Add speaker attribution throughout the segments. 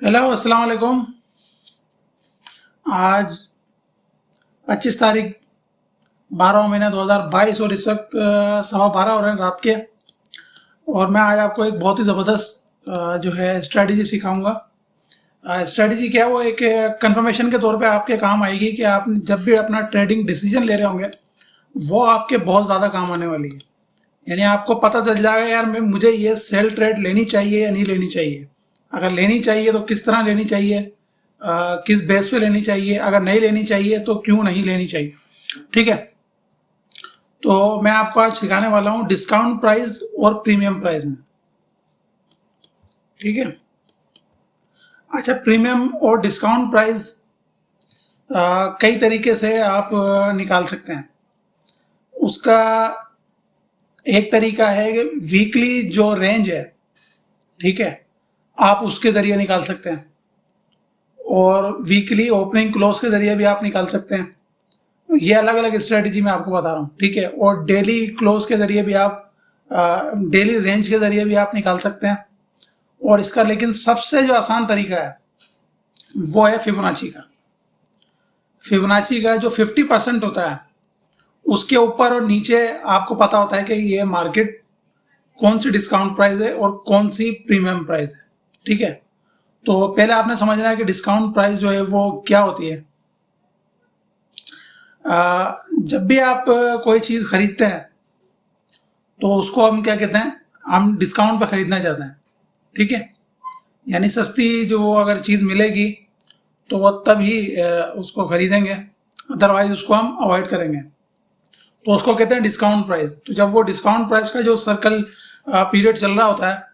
Speaker 1: Hello, अस्सलाम वालेकुम। आज 25 तारीख 12वां महीना 2022 और इस वक्त 12:15 हो रहे हैं रात के। और मैं आज आपको एक बहुत ही ज़बरदस्त जो है स्ट्रेटजी सिखाऊंगा। स्ट्रेटजी क्या है, वो एक कंफर्मेशन के तौर पे आपके काम आएगी कि आप जब भी अपना ट्रेडिंग डिसीजन ले रहे होंगे वो आपके बहुत ज़्यादा काम आने वाली है। यानी आपको पता चल जाएगा यार मुझे ये सेल ट्रेड लेनी चाहिए या नहीं लेनी चाहिए। अगर लेनी चाहिए तो किस तरह लेनी चाहिए, किस बेस पे लेनी चाहिए, अगर नहीं लेनी चाहिए तो क्यों नहीं लेनी चाहिए। ठीक है, तो मैं आपको आज सिखाने वाला हूँ डिस्काउंट प्राइस और प्रीमियम प्राइस में। ठीक है, अच्छा, प्रीमियम और डिस्काउंट प्राइस कई तरीके से आप निकाल सकते हैं। उसका एक तरीका है कि वीकली जो रेंज है, ठीक है, आप उसके ज़रिए निकाल सकते हैं, और वीकली ओपनिंग क्लोज के ज़रिए भी आप निकाल सकते हैं। ये अलग अलग स्ट्रेटजी मैं आपको बता रहा हूँ। ठीक है, और डेली क्लोज के ज़रिए भी आप, डेली रेंज के ज़रिए भी आप निकाल सकते हैं। और इसका लेकिन सबसे जो आसान तरीका है वो है फिबोनाची का। फिबोनाची का जो 50% होता है उसके ऊपर और नीचे आपको पता होता है कि ये मार्केट कौन सी डिस्काउंट प्राइस है और कौन सी प्रीमियम प्राइस है। ठीक है, तो पहले आपने समझना है कि डिस्काउंट प्राइस जो है वो क्या होती है। जब भी आप कोई चीज़ खरीदते हैं तो उसको हम क्या कहते हैं, हम डिस्काउंट पर ख़रीदना चाहते हैं। ठीक है, यानी सस्ती जो अगर चीज़ मिलेगी तो वो तभी उसको ख़रीदेंगे, अदरवाइज उसको हम अवॉइड करेंगे। तो उसको कहते हैं डिस्काउंट प्राइस। तो जब वो डिस्काउंट प्राइस का जो सर्कल पीरियड चल रहा होता है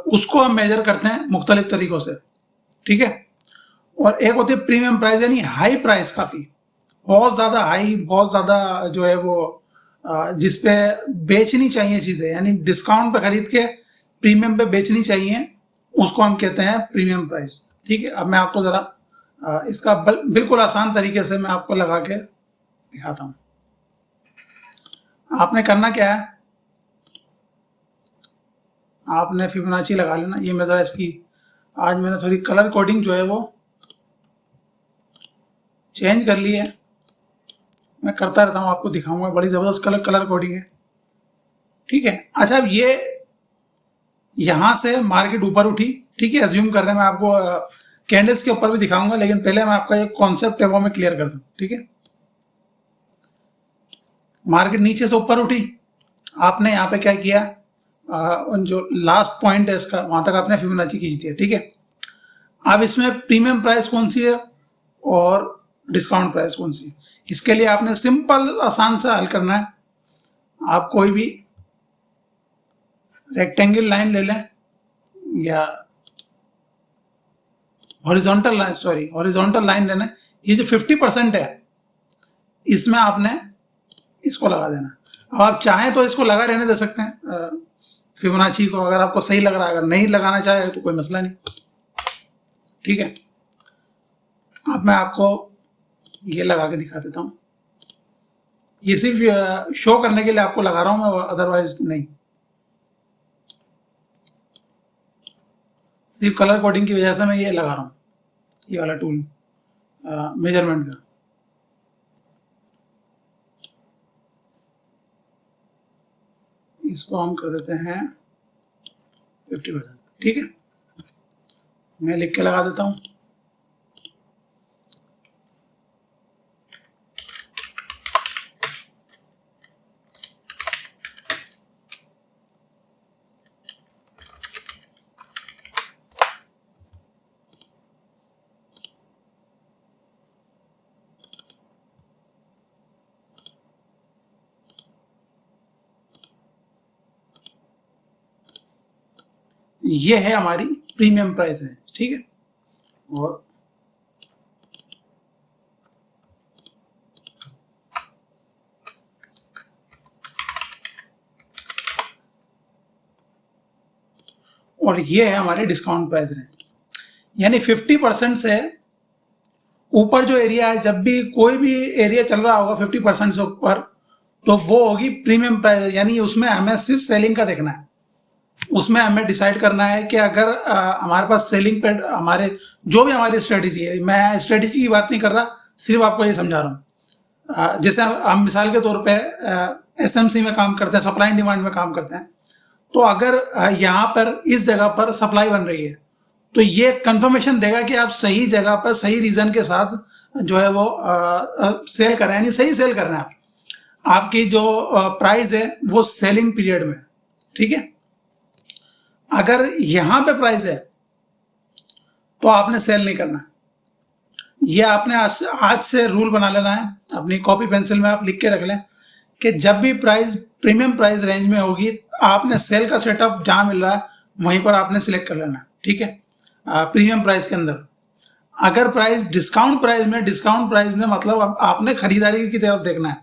Speaker 1: उसको हम मेजर करते हैं मुख्तलिफ तरीक़ों से। ठीक है, और एक होती है प्रीमियम प्राइस, यानी हाई प्राइस, काफ़ी बहुत ज़्यादा हाई, बहुत ज़्यादा जो है वो जिस पे बेचनी चाहिए चीज़ें, यानी डिस्काउंट पे ख़रीद के प्रीमियम पे बेचनी चाहिए, उसको हम कहते हैं प्रीमियम प्राइस। ठीक है, अब मैं आपको ज़रा इसका बिल्कुल आसान तरीके से मैं आपको लगा के दिखाता हूँ। आपने करना क्या है, आपने फिबोनाची लगा लेना। ये मैं ज़रा इसकी, आज मैंने थोड़ी कलर कोडिंग जो है वो चेंज कर ली है। मैं करता रहता हूँ, आपको दिखाऊंगा, बड़ी ज़बरदस्त कलर कोडिंग है। ठीक है, अच्छा, अब ये यहाँ से मार्केट ऊपर उठी। ठीक है, अज्यूम कर रहे हैं, मैं आपको कैंडल्स के ऊपर भी दिखाऊंगा, लेकिन पहले मैं आपका एक कॉन्सेप्ट है वो मैं क्लियर कर दूँ। ठीक है, मार्केट नीचे से ऊपर उठी, आपने यहाँ पे क्या किया, उन जो लास्ट पॉइंट है इसका, वहाँ तक आपने फिबोनाची खींच दिया। ठीक है, अब इसमें प्रीमियम प्राइस कौन सी है और डिस्काउंट प्राइस कौन सी है, इसके लिए आपने सिंपल आसान सा हल करना है। आप कोई भी रेक्टेंगल लाइन ले लें या हॉरिजॉन्टल लाइन, हॉरिजॉन्टल लाइन लेना। ये जो 50% है इसमें आपने इसको लगा देना। अब आप चाहें तो इसको लगा रहने दे सकते हैं फिबोनाची को, अगर आपको सही लग रहा है। अगर नहीं लगाना चाहे तो कोई मसला नहीं। ठीक है, अब मैं आपको ये लगा के दिखा देता हूँ। ये सिर्फ शो करने के लिए आपको लगा रहा हूँ मैं, अदरवाइज नहीं। सिर्फ कलर कोडिंग की वजह से मैं ये लगा रहा हूँ, ये वाला टूल मेजरमेंट का। इसको हम कर देते हैं 50%। ठीक है, मैं लिख के लगा देता हूँ। ये है हमारी प्रीमियम प्राइस है। ठीक है, और ये है हमारे डिस्काउंट प्राइस रेंज। यानी 50% से ऊपर जो एरिया है, जब भी कोई भी एरिया चल रहा होगा 50% से ऊपर, तो वो होगी प्रीमियम प्राइस, यानी उसमें हमें सिर्फ सेलिंग का देखना है। उसमें हमें डिसाइड करना है कि अगर हमारे पास सेलिंग पे हमारे जो भी हमारी स्ट्रेटजी है, मैं स्ट्रेटजी की बात नहीं कर रहा, सिर्फ आपको ये समझा रहा हूँ। जैसे हम मिसाल के तौर पे एसएमसी में काम करते हैं, सप्लाई एंड डिमांड में काम करते हैं, तो अगर यहाँ पर इस जगह पर सप्लाई बन रही है तो ये कंफर्मेशन देगा कि आप सही जगह पर सही रीज़न के साथ जो है वो सेल कर रहे हैं, यानी सही सेल कर रहे हैं आप। आपकी जो प्राइस है वो सेलिंग पीरियड में, ठीक है। अगर यहाँ पे प्राइस है तो आपने सेल नहीं करना। ये आपने आज से रूल बना लेना है, अपनी कॉपी पेंसिल में आप लिख के रख लें कि जब भी प्राइस प्रीमियम प्राइस रेंज में होगी आपने सेल का सेटअप जहाँ मिल रहा है वहीं पर आपने सिलेक्ट कर लेना है, ठीक है। प्रीमियम प्राइस के अंदर अगर प्राइस डिस्काउंट प्राइस में मतलब आपने खरीदारी की तरफ देखना है,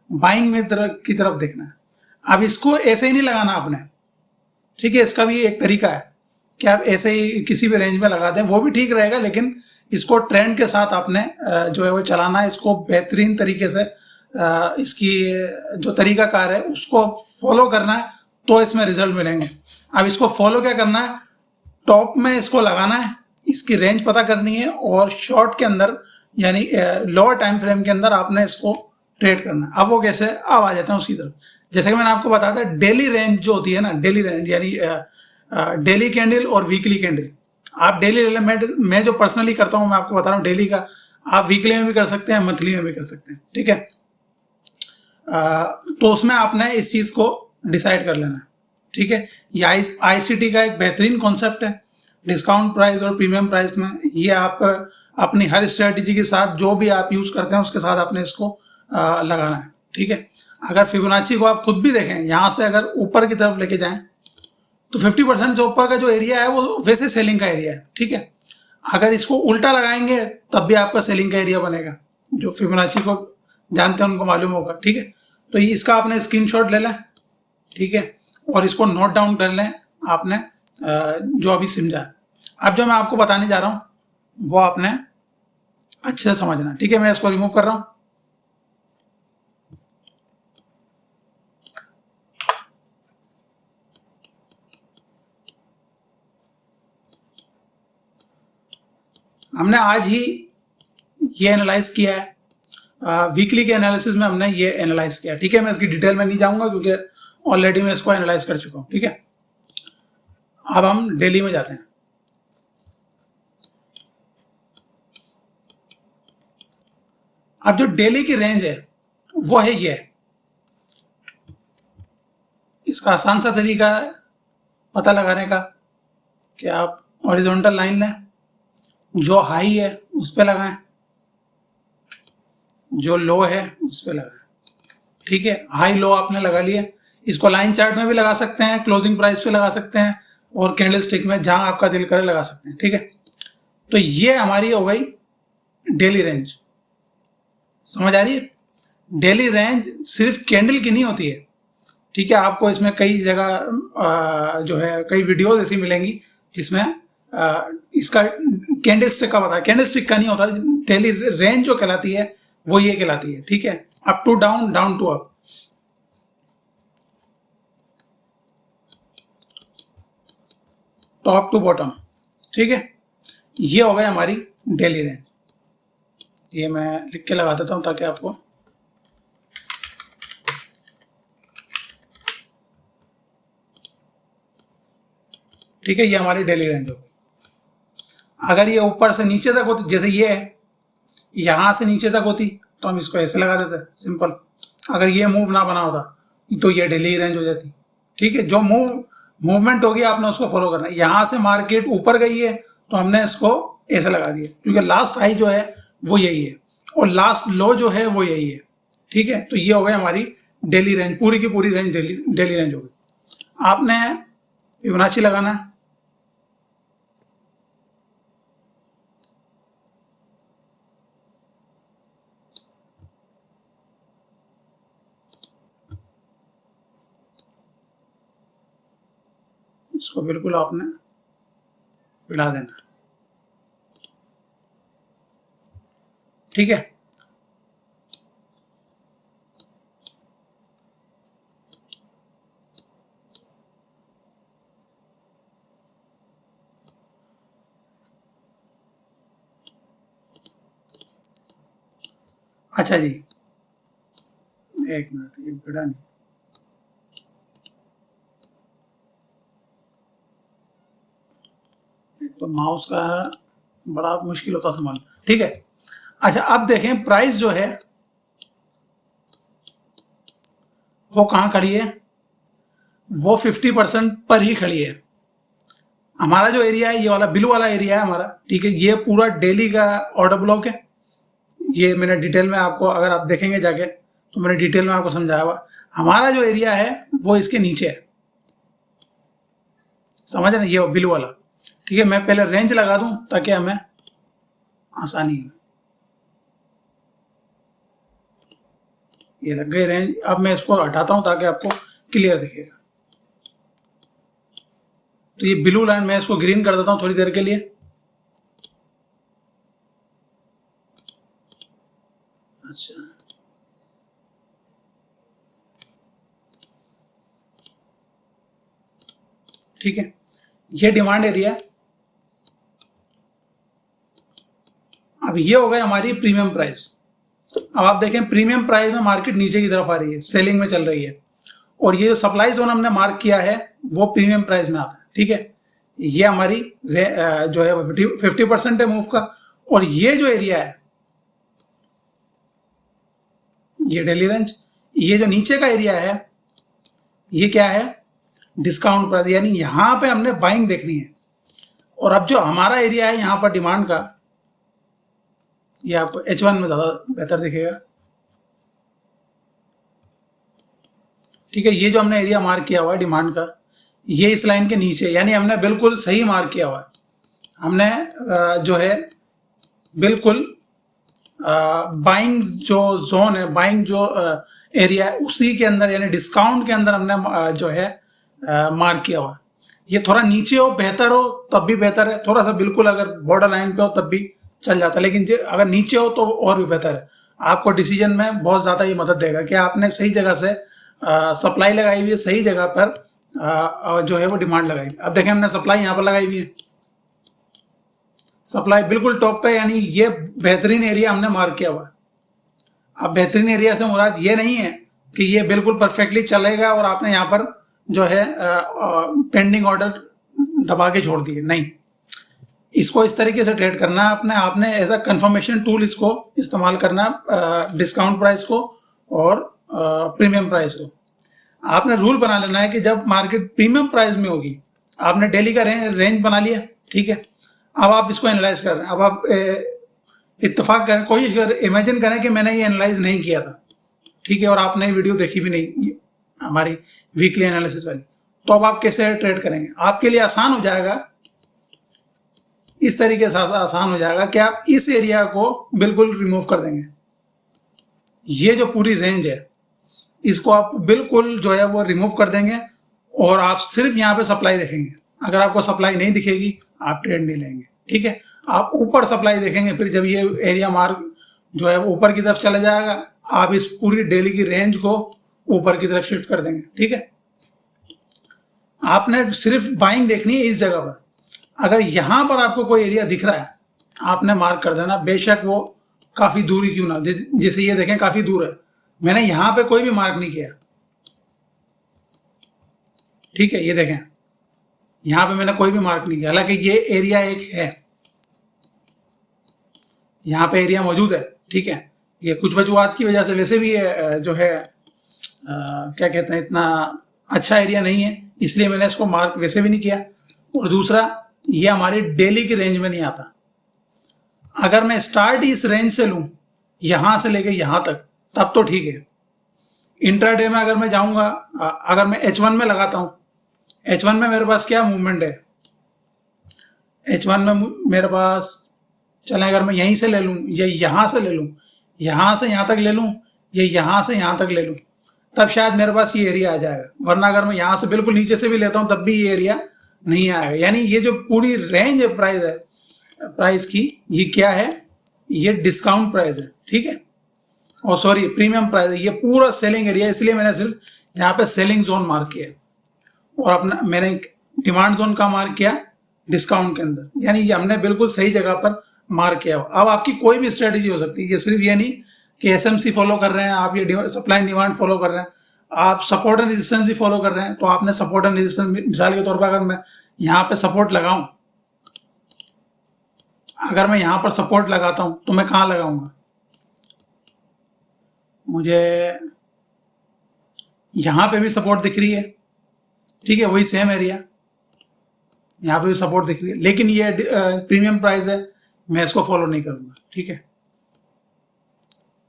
Speaker 1: बाइंग में की तरफ देखना है। अब इसको ऐसे ही नहीं लगाना आपने, ठीक है। इसका भी एक तरीका है कि आप ऐसे ही किसी भी रेंज में लगा दें, वो भी ठीक रहेगा, लेकिन इसको ट्रेंड के साथ आपने जो है वो चलाना है। इसको बेहतरीन तरीके से इसकी जो तरीकाकार है उसको फॉलो करना है, तो इसमें रिजल्ट मिलेंगे। अब इसको फॉलो क्या करना है, टॉप में इसको लगाना है, इसकी रेंज पता करनी है, और शॉर्ट के अंदर यानी लोअर टाइम फ्रेम के अंदर आपने इसको ट्रेड करना है। अब वो कैसे, अब आ जाते हैं उसकी तरफ। जैसे कि मैंने आपको बताया था, डेली रेंज जो होती है ना, डेली रेंज यानी डेली कैंडल और वीकली कैंडल। आप डेली ले लें, मैं जो पर्सनली करता हूँ मैं आपको बता रहा हूँ डेली का, आप वीकली में भी कर सकते हैं, मंथली में भी कर सकते हैं, ठीक है। तो उसमें आपने इस चीज़ को डिसाइड कर लेना है, ठीक है। ये आईसीटी का एक बेहतरीन कॉन्सेप्ट है, डिस्काउंट प्राइस और प्रीमियम प्राइस में। ये आप अपनी हर स्ट्रेटजी के साथ जो भी आप यूज़ करते हैं उसके साथ आपने इसको लगाना है, ठीक है। अगर फिबोनाची को आप खुद भी देखें, यहाँ से अगर ऊपर की तरफ लेके जाएं तो 50% जो ऊपर का जो एरिया है वो वैसे सेलिंग का एरिया है, ठीक है। अगर इसको उल्टा लगाएंगे तब भी आपका सेलिंग का एरिया बनेगा। जो फिबोनाची को जानते हैं उनको मालूम होगा, ठीक है। तो ये इसका आपने स्क्रीनशॉट ले लें, ठीक है, और इसको नोट डाउन कर लें आपने जो अभी समझा है। अब जो मैं आपको बताने जा रहा हूँ वो आपने अच्छे से समझना, ठीक है। मैं इसको रिमूव कर रहा हूँ। हमने आज ही ये एनालाइज किया है, वीकली के एनालिसिस में हमने ये एनालाइज किया, ठीक है। मैं इसकी डिटेल में नहीं जाऊंगा क्योंकि ऑलरेडी मैं इसको एनालाइज कर चुका हूँ, ठीक है। अब हम डेली में जाते हैं। अब जो डेली की रेंज है वो है ये। इसका आसान सा तरीका है पता लगाने का कि आप हॉरिजॉन्टल लाइन लें, जो हाई है उस पर लगाएं, जो लो है उस पर लगाएं, ठीक है। हाई लो आपने लगा लिया। इसको लाइन चार्ट में भी लगा सकते हैं, क्लोजिंग प्राइस पे लगा सकते हैं, और कैंडल स्टिक में जहां आपका दिल करे लगा सकते हैं, ठीक है। तो ये हमारी हो गई डेली रेंज। समझ आ रही है? डेली रेंज सिर्फ कैंडल की नहीं होती है, ठीक है। आपको इसमें कई जगह जो है कई वीडियोज ऐसी मिलेंगी जिसमें इसका कैंडल स्टिक का बताया। कैंडल स्टिक का नहीं होता, डेली रेंज जो कहलाती है वो ये कहलाती है, ठीक है। Up to down, down to up, top to bottom, ठीक है। ये हो गई हमारी डेली रेंज। ये मैं लिख के लगा देता हूं ताकि आपको, ठीक है, ये हमारी डेली रेंज हो गई। अगर ये ऊपर से नीचे तक होती, जैसे ये है, यहां से नीचे तक होती तो हम इसको ऐसे लगा देते, सिंपल। अगर ये मूव ना बना होता तो ये डेली रेंज हो जाती, ठीक है। जो मूवमेंट होगी आपने उसको फॉलो करना है। यहाँ से मार्केट ऊपर गई है तो हमने इसको ऐसे लगा दिया, क्योंकि लास्ट हाई जो है वो यही है और लास्ट लो जो है वो यही है, ठीक है। तो ये हो गई हमारी डेली रेंज, पूरी की पूरी रेंज डेली रेंज हो गई। आपने फिबोनाची लगाना है, इसको बिल्कुल आपने बढ़ा देना, ठीक है। अच्छा जी, एक मिनट, ये बिड़ा नहीं, तो माउस का बड़ा मुश्किल होता संभाल, ठीक है। अच्छा, अब देखें प्राइस जो है वो कहाँ खड़ी है, वो 50% पर ही खड़ी है। हमारा जो एरिया है, ये वाला ब्लू वाला एरिया है हमारा, ठीक है, ये पूरा डेली का ऑर्डर ब्लॉक है। ये मैंने डिटेल में आपको, अगर आप देखेंगे जाके तो मैंने डिटेल में आपको समझाया हुआ। हमारा जो एरिया है वो इसके नीचे है, समझ रहे, ये ब्लू वाला, ठीक है। मैं पहले रेंज लगा दूं ताकि हमें आसानी हो। ये लग गई रेंज। अब मैं इसको हटाता हूं ताकि आपको क्लियर दिखेगा। तो ये ब्लू लाइन, मैं इसको ग्रीन कर देता हूं थोड़ी देर के लिए। अच्छा, ठीक है, ये डिमांड एरिया। अब ये हो गई हमारी प्रीमियम प्राइस। अब आप देखें प्रीमियम प्राइस में मार्केट नीचे की तरफ आ रही है, सेलिंग में चल रही है, और ये जो सप्लाई जोन हमने मार्क किया है वो प्रीमियम प्राइस में आता है, ठीक है। ये हमारी जो है 50% है मूव का। और ये जो एरिया है, ये डेली रेंज, ये जो नीचे का एरिया है ये क्या है, डिस्काउंट प्राइस, यानी यहां पे हमने बाइंग देखनी है। और अब जो हमारा एरिया है यहां पर डिमांड का, ये आपको H1 में ज़्यादा बेहतर दिखेगा, ठीक है। ये जो हमने एरिया मार्क किया हुआ है डिमांड का, ये इस लाइन के नीचे, यानी हमने बिल्कुल सही मार्क किया हुआ है। हमने जो है बिल्कुल बाइंग जो जोन है, बाइंग जो एरिया है उसी के अंदर, यानी डिस्काउंट के अंदर हमने जो है मार्क किया हुआ है। ये थोड़ा नीचे हो बेहतर हो तब भी बेहतर है, थोड़ा सा बिल्कुल अगर बॉर्डर लाइन पे हो तब भी चल जाता है, लेकिन अगर नीचे हो तो और भी बेहतर है। आपको डिसीजन में बहुत ज़्यादा ये मदद देगा कि आपने सही जगह से सप्लाई लगाई हुई है, सही जगह पर जो है वो डिमांड लगाई। अब देखें हमने सप्लाई यहाँ पर लगाई हुई है, सप्लाई बिल्कुल टॉप पे, यानी ये बेहतरीन एरिया हमने मार्क किया हुआ है। अब बेहतरीन एरिया से मुराद ये नहीं है कि ये बिल्कुल परफेक्टली चलेगा और आपने यहाँ पर जो है पेंडिंग ऑर्डर दबा के छोड़ दिए, नहीं। इसको इस तरीके से ट्रेड करना है आपने एज अ कंफर्मेशन टूल इसको इस्तेमाल करना, डिस्काउंट प्राइस को और प्रीमियम प्राइस को। आपने रूल बना लेना है कि जब मार्केट प्रीमियम प्राइस में होगी, आपने डेली का रेंज बना लिया, ठीक है। अब आप इसको एनालाइज कर रहे हैं। अब आप इत्तेफाक करें, कोशिश करें, इमेजिन करें कि मैंने ये एनालाइज नहीं किया था, ठीक है, और आपने वीडियो देखी भी नहीं हमारी वीकली एनालिसिस वाली, तो अब आप कैसे ट्रेड करेंगे। आपके लिए आसान हो जाएगा, इस तरीके से आसान हो जाएगा कि आप इस एरिया को बिल्कुल रिमूव कर देंगे। ये जो पूरी रेंज है इसको आप बिल्कुल जो है वो रिमूव कर देंगे और आप सिर्फ यहाँ पे सप्लाई देखेंगे। अगर आपको सप्लाई नहीं दिखेगी आप ट्रेड नहीं लेंगे, ठीक है। आप ऊपर सप्लाई देखेंगे, फिर जब ये एरिया मार्क जो है वो ऊपर की तरफ चला जाएगा, आप इस पूरी डेली की रेंज को ऊपर की तरफ शिफ्ट कर देंगे, ठीक है। आपने सिर्फ बाइंग देखनी है इस जगह पर। अगर यहाँ पर आपको कोई एरिया दिख रहा है आपने मार्क कर देना, बेशक वो काफ़ी दूरी क्यों ना, जैसे ये देखें काफ़ी दूर है, मैंने यहाँ पे कोई भी मार्क नहीं किया, ठीक है। ये देखें यहाँ पे मैंने कोई भी मार्क नहीं किया, हालांकि ये एरिया एक है, यहाँ पे एरिया मौजूद है, ठीक है। ये कुछ वजूहत की वजह से वैसे भी जो है क्या कहते हैं, इतना अच्छा एरिया नहीं है, इसलिए मैंने इसको मार्क वैसे भी नहीं किया। और दूसरा, ये हमारी डेली की रेंज में नहीं आता। अगर मैं स्टार्ट इस रेंज से लूँ, यहाँ से लेके यहाँ तक, तब तो ठीक है। इंट्राडे में अगर मैं जाऊँगा, अगर मैं H1 में लगाता हूँ, H1 में मेरे पास क्या मूवमेंट है, H1 में मेरे पास, चलें अगर मैं यहीं से ले लूँ या यहाँ से ले लूँ, यहाँ से यहाँ तक ले लूँ या यहाँ से यहाँ तक ले लूँ, तब शायद मेरे पास ये एरिया आ जाएगा। वरना अगर मैं यहाँ से बिल्कुल नीचे से भी लेता हूँ तब भी ये एरिया नहीं आएगा। यानी ये जो पूरी रेंज है प्राइस की, ये क्या है, ये डिस्काउंट प्राइस है, ठीक है, और सॉरी प्रीमियम प्राइस है। ये पूरा सेलिंग एरिया, इसलिए मैंने सिर्फ यहाँ पे सेलिंग जोन मार्क किया और अपना मैंने डिमांड जोन का मार्क किया डिस्काउंट के अंदर, यानी ये हमने बिल्कुल सही जगह पर मार्क किया। अब आपकी कोई भी स्ट्रेटजी हो सकती है, ये सिर्फ ये नहीं कि एसएमसी फॉलो कर रहे हैं आप, ये सप्लाई एंड डिमांड फॉलो कर रहे हैं, आप सपोर्ट एंड रेजिस्टेंस भी फॉलो कर रहे हैं, तो आपने सपोर्ट एंड रेजिस्टेंस, मिसाल के तौर पर अगर मैं यहाँ पे सपोर्ट लगाऊं, अगर मैं यहाँ पर सपोर्ट लगाता हूं तो मैं कहाँ लगाऊंगा, मुझे यहाँ पे भी सपोर्ट दिख रही है, ठीक है, वही सेम एरिया, यहाँ पे भी सपोर्ट दिख रही है, लेकिन ये प्रीमियम प्राइस है, मैं इसको फॉलो नहीं करूँगा, ठीक है।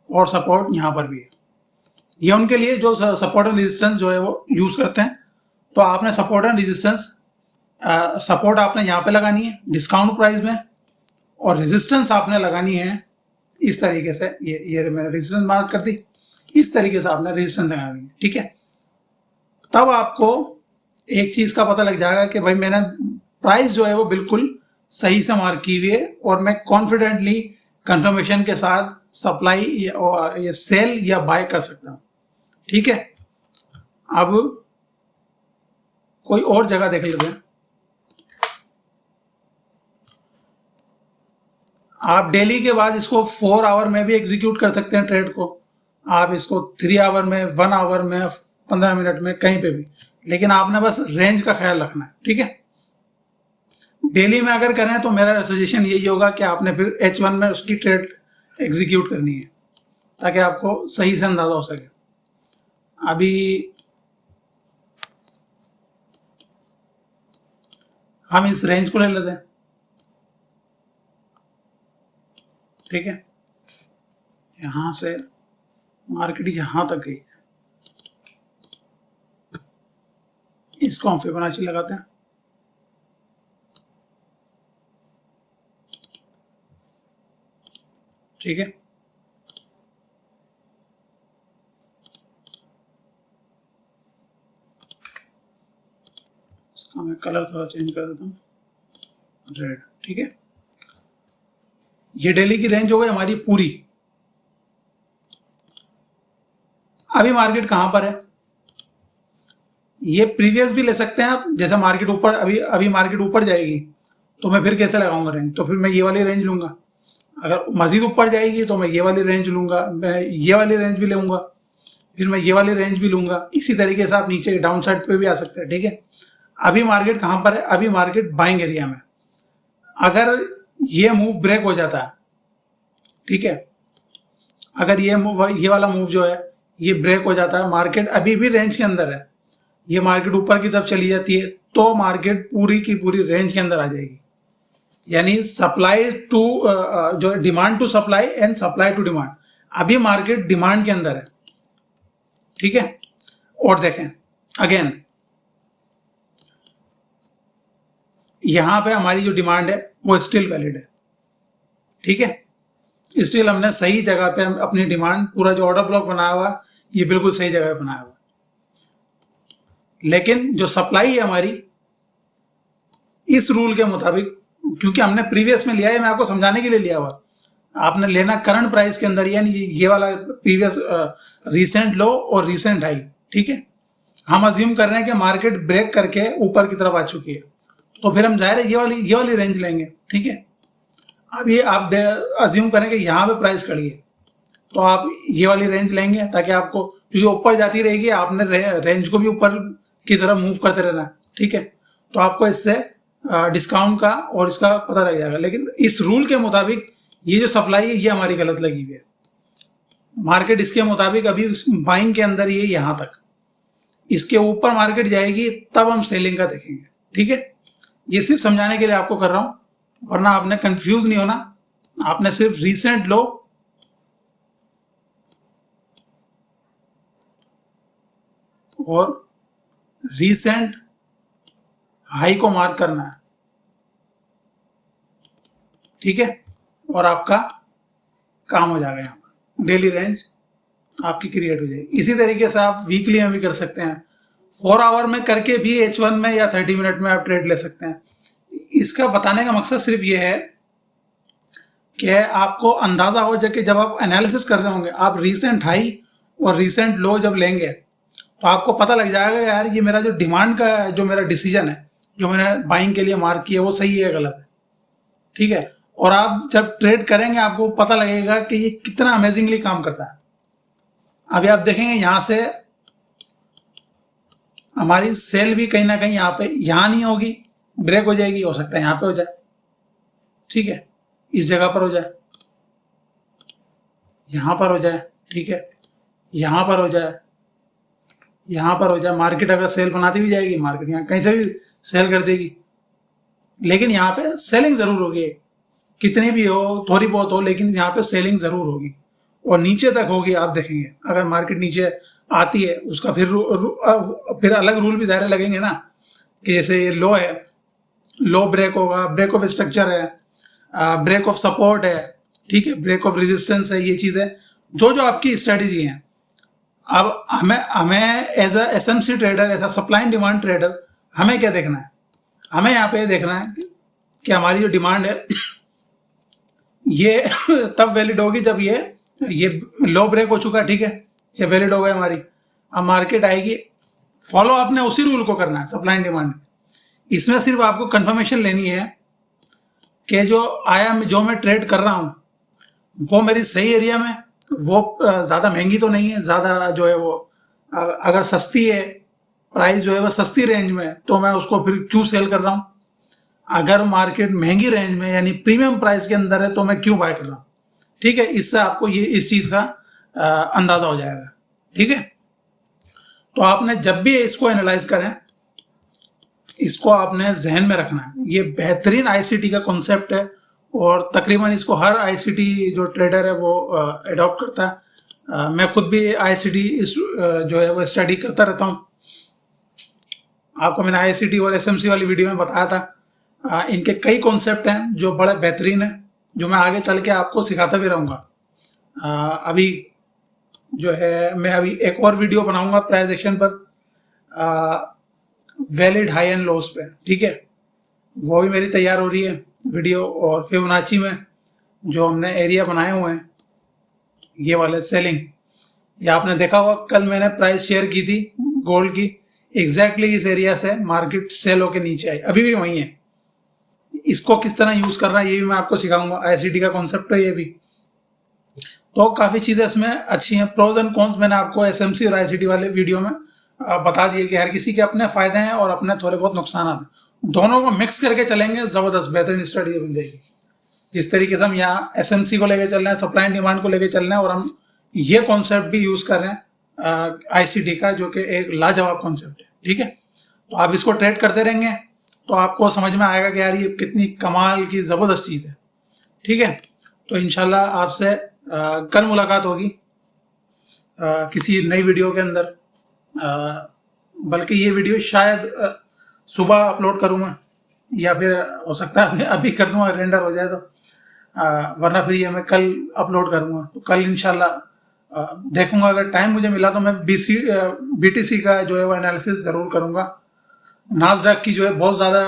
Speaker 1: और सपोर्ट यहाँ पर भी है, ये उनके लिए जो सपोर्ट एंड रेजिस्टेंस जो है वो यूज़ करते हैं। तो आपने सपोर्ट एंड रेजिस्टेंस, सपोर्ट आपने यहाँ पे लगानी है डिस्काउंट प्राइस में, और रेजिस्टेंस आपने लगानी है इस तरीके से, ये मैंने रेजिस्टेंस मार्क कर दी, इस तरीके से आपने रेजिस्टेंस लगानी है, ठीक है। तब आपको एक चीज़ का पता लग जाएगा कि भाई मैंने प्राइस जो है वो बिल्कुल सही से मार्क की हुई है, और मैं कॉन्फिडेंटली कंफर्मेशन के साथ सप्लाई या सेल या बाय कर सकता हूँ, ठीक है। अब कोई और जगह देख लेते हैं। आप डेली के बाद इसको 4 आवर में भी एग्जीक्यूट कर सकते हैं ट्रेड को, आप इसको 3 आवर में, 1 आवर में, 15 मिनट में, कहीं पे भी, लेकिन आपने बस रेंज का ख्याल रखना है, ठीक है। डेली में अगर करें तो मेरा सजेशन यही होगा कि आपने फिर H1 में उसकी ट्रेड एग्जीक्यूट करनी है, ताकि आपको सही से अंदाज़ा हो सके। अभी हम इस रेंज को ले लेते हैं, ठीक है। यहाँ से मार्केट यहाँ तक गई, इसको हम फिबोनाची लगाते हैं, ठीक है। इसका मैं कलर थोड़ा चेंज कर देता हूँ, रेड, ठीक है। ये डेली की रेंज हो गई हमारी पूरी। अभी मार्केट कहाँ पर है, ये प्रीवियस भी ले सकते हैं आप, जैसे मार्केट ऊपर, अभी मार्केट ऊपर जाएगी तो मैं फिर कैसे लगाऊंगा रेंज, तो फिर मैं ये वाली रेंज लूंगा। अगर मजीद ऊपर जाएगी तो मैं ये वाली रेंज लूंगा, मैं ये वाली रेंज भी लूंगा, फिर मैं ये वाली रेंज भी लूंगा। इसी तरीके से आप नीचे डाउन साइड पे भी आ सकते हैं, ठीक है। अभी मार्केट कहाँ पर है, अभी मार्केट बाइंग एरिया में। अगर ये मूव ब्रेक हो जाता है, ठीक है, अगर ये वाला मूव जो है ये ब्रेक हो जाता है, मार्केट अभी भी रेंज के अंदर है, ये मार्केट ऊपर की तरफ चली जाती है, तो मार्केट पूरी की पूरी रेंज के अंदर आ जाएगी। यानी सप्लाई टू जो demand to supply and supply to demand, अभी मार्केट डिमांड के अंदर है, ठीक है। और देखें अगेन, यहां पे हमारी जो डिमांड है वो स्टिल वैलिड है, ठीक है। स्टिल हमने सही जगह पे अपनी डिमांड, पूरा जो ऑर्डर ब्लॉक बनाया हुआ ये बिल्कुल सही जगह पे बनाया हुआ। लेकिन जो सप्लाई है हमारी, इस रूल के मुताबिक, क्योंकि हमने प्रीवियस में लिया है, मैं आपको समझाने के लिए लिया हुआ, आपने लेना करंट प्राइस के अंदर, यानी ये वाला प्रीवियस रीसेंट लो और रीसेंट हाई, ठीक है। हम अज्यूम कर रहे हैं कि मार्केट ब्रेक करके ऊपर की तरफ आ चुकी है, तो फिर हम जाहिर है ये वाली रेंज लेंगे, ठीक है। अब ये आप अज्यूम करें कि यहाँ पे प्राइस खड़ी है, तो आप ये वाली रेंज लेंगे, ताकि आपको, क्योंकि ऊपर जाती रहेगी, आपने रेंज को भी ऊपर की तरफ मूव करते रहना, ठीक है। तो आपको इससे डिस्काउंट का और इसका पता लग जाएगा। लेकिन इस रूल के मुताबिक ये जो सप्लाई है ये हमारी गलत लगी हुई है। मार्केट इसके मुताबिक अभी बाइंग के अंदर ये यहाँ तक, इसके ऊपर मार्केट जाएगी तब हम सेलिंग का देखेंगे, ठीक है। ये सिर्फ समझाने के लिए आपको कर रहा हूँ, वरना आपने कंफ्यूज नहीं होना। आपने सिर्फ रीसेंट लो और रीसेंट हाई को मार्क करना है, ठीक है, और आपका काम हो जाएगा। यहाँ पर डेली रेंज आपकी क्रिएट हो जाएगी। इसी तरीके से आप वीकली में भी कर सकते हैं, 4 आवर में करके भी H1 में या 30 मिनट में आप ट्रेड ले सकते हैं। इसका बताने का मकसद सिर्फ ये है कि आपको अंदाज़ा हो जाए कि जब आप एनालिसिस कर रहे होंगे, आप रीसेंट हाई और रीसेंट लो जब लेंगे तो आपको पता लग जाएगा कि यार ये मेरा जो डिमांड का जो मेरा डिसीजन है, जो मैंने बाइंग के लिए मार्क किया, वो सही है गलत है, ठीक है। और आप जब ट्रेड करेंगे आपको पता लगेगा कि ये कितना अमेजिंगली काम करता है। अभी आप देखेंगे यहाँ से हमारी सेल भी कहीं ना कहीं यहाँ पे, यहाँ नहीं होगी, ब्रेक हो जाएगी, हो सकता है यहाँ पे हो जाए, ठीक है, इस जगह पर हो जाए, यहाँ पर हो जाए, ठीक है, यहाँ पर हो जाए, यहाँ पर हो जाए। मार्केट अगर सेल बनाती भी जाएगी, मार्केट यहाँ कहीं से भी सेल कर देगी, लेकिन यहाँ पे सेलिंग ज़रूर होगी, कितनी भी हो, थोड़ी बहुत हो, लेकिन यहाँ पे सेलिंग ज़रूर होगी और नीचे तक होगी। आप देखेंगे अगर मार्केट नीचे आती है उसका फिर अलग रूल भी ज़ाहिर लगेंगे ना, कि जैसे ये लो है, लो ब्रेक होगा, ब्रेक ऑफ स्ट्रक्चर है, ब्रेक ऑफ सपोर्ट है, ठीक है, ब्रेक ऑफ रेजिस्टेंस है, ये चीज़ है जो जो आपकी स्ट्रेटजी है। अब हमें as a SMC trader, as a supply and demand trader, हमें क्या देखना है? हमें यहाँ पे देखना है कि हमारी जो डिमांड है ये तब वैलिड होगी जब ये लो ब्रेक हो चुका है, ठीक है, ये वैलिड हो गई हमारी। अब मार्केट आएगी, फॉलो आपने उसी रूल को करना है सप्लाई एंड डिमांड में। इसमें सिर्फ आपको कंफर्मेशन लेनी है कि जो मैं ट्रेड कर रहा हूँ वो मेरी सही एरिया में, वो ज़्यादा महंगी तो नहीं है, ज़्यादा जो है वो अगर सस्ती है, प्राइस जो है वो सस्ती रेंज में है, तो मैं उसको फिर क्यों सेल कर रहा हूँ। अगर मार्केट महंगी रेंज में यानी प्रीमियम प्राइस के अंदर है तो मैं क्यों बाय कर रहा हूँ, ठीक है। इससे आपको ये इस चीज़ का अंदाज़ा हो जाएगा, ठीक है। तो आपने जब भी इसको एनालाइज करें, इसको आपने जहन में रखना है। ये बेहतरीन आईसीटी का कॉन्सेप्ट है और तकरीबन इसको हर आईसीटी जो ट्रेडर है वो एडॉप्ट करता है। मैं खुद भी आईसीटी जो है वो स्टडी करता रहता हूँ। आपको मैंने आईसीटी और एसएमसी वाली वीडियो में बताया था। इनके कई कॉन्सेप्ट हैं जो बड़े बेहतरीन हैं, जो मैं आगे चल के आपको सिखाता भी रहूँगा। अभी जो है मैं अभी एक और वीडियो बनाऊँगा प्राइस एक्शन पर, वैलिड हाई एंड लोस पे, ठीक है, वो भी मेरी तैयार हो रही है वीडियो। और फिबोनाची में जो हमने एरिया बनाए हुए हैं ये वाले सेलिंग, ये आपने देखा होगा कल मैंने प्राइस शेयर की थी गोल्ड की, एग्जैक्टली इस एरिया से मार्केट सेल होके नीचे आई, अभी भी वहीं है। इसको किस तरह यूज़ करना है ये भी मैं आपको सिखाऊंगा। आईसीटी का कॉन्सेप्ट है ये भी। तो काफ़ी चीज़ें इसमें अच्छी हैं। प्रोज एंड कॉन्स मैंने आपको एसएमसी और आईसीटी वाले वीडियो में बता दिए कि हर किसी के अपने फ़ायदे हैं और अपने थोड़े बहुत नुकसान हैं। दोनों को मिक्स करके चलेंगे, ज़बरदस्त बेहतरीन स्टडी बन जाएगी। जिस तरीके से हम यहाँ एसएमसी को लेकर चल रहे हैं, सप्लाई एंड डिमांड को लेकर चल रहे हैं, और हम ये कॉन्सेप्ट भी यूज़ कर रहे हैं आईसीटी का, जो कि एक लाजवाब कॉन्सेप्ट है, ठीक है। तो आप इसको ट्रेड करते रहेंगे तो आपको समझ में आएगा कि यार ये कितनी कमाल की ज़बरदस्त चीज़ है, ठीक है। तो इंशाल्लाह आपसे कल मुलाकात होगी किसी नई वीडियो के अंदर। बल्कि ये वीडियो शायद सुबह अपलोड करूँगा या फिर हो सकता है अभी कर दूँगा, रेंडर हो जाए तो, वरना फिर ये मैं कल अपलोड करूँगा। तो कल इंशाल्लाह देखूँगा, अगर टाइम मुझे मिला तो मैं बीटीसी का जो है वो एनालिसिस ज़रूर करूँगा। नास्डैक की जो है बहुत ज़्यादा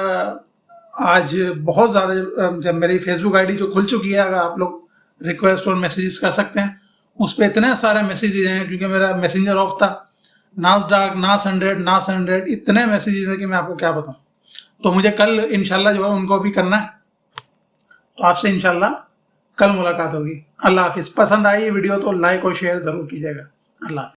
Speaker 1: जब मेरी फेसबुक आईडी जो खुल चुकी है, अगर आप लोग रिक्वेस्ट और मैसेजेस कर सकते हैं, उस पर इतने सारे मैसेजेस हैं क्योंकि मेरा मैसेंजर ऑफ था। नास्डैक, नास 100 इतने मैसेजेस हैं कि मैं आपको क्या बताऊं। तो मुझे कल इंशाल्लाह जो है उनको भी करना है। तो आपसे इंशाल्लाह कल मुलाकात होगी। अल्लाह हाफिज़। पसंद आई ये वीडियो तो लाइक और शेयर ज़रूर कीजिएगा। अल्लाह हाफिज़।